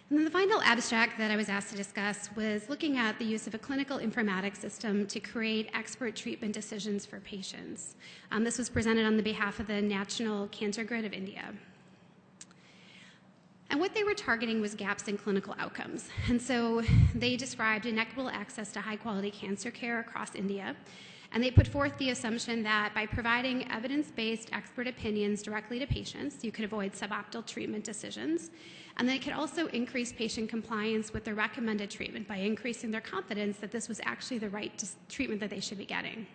And then the final abstract that I was asked to discuss was looking at the use of a clinical informatics system to create expert treatment decisions for patients. This was presented on the behalf of the National Cancer Grid of India. And what they were targeting was gaps in clinical outcomes. And so they described inequitable access to high-quality cancer care across India. And they put forth the assumption that by providing evidence-based expert opinions directly to patients, you could avoid suboptimal treatment decisions. And they could also increase patient compliance with the recommended treatment by increasing their confidence that this was actually the right treatment that they should be getting.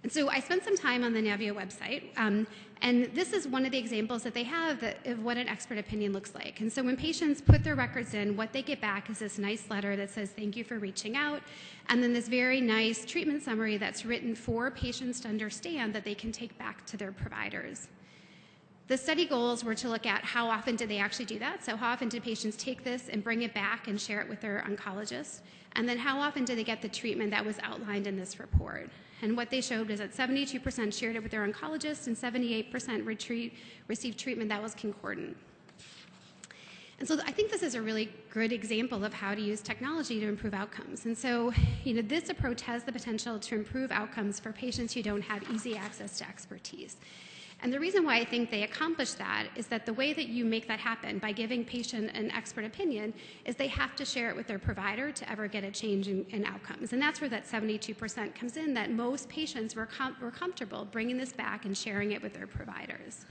And so I spent some time on the Navio website, and this is one of the examples that they have of what an expert opinion looks like. And so when patients put their records in, what they get back is this nice letter that says, "Thank you for reaching out," and then this very nice treatment summary that's written for patients to understand that they can take back to their providers. The study goals were to look at how often did they actually do that. So how often did patients take this and bring it back and share it with their oncologist? And then how often did they get the treatment that was outlined in this report? And what they showed is that 72% shared it with their oncologist and 78% received treatment that was concordant. And so I think this is a really good example of how to use technology to improve outcomes. And so, this approach has the potential to improve outcomes for patients who don't have easy access to expertise. And the reason why I think they accomplish that is that the way that you make that happen by giving patient an expert opinion is they have to share it with their provider to ever get a change in outcomes. And that's where that 72% comes in, that most patients were comfortable bringing this back and sharing it with their providers.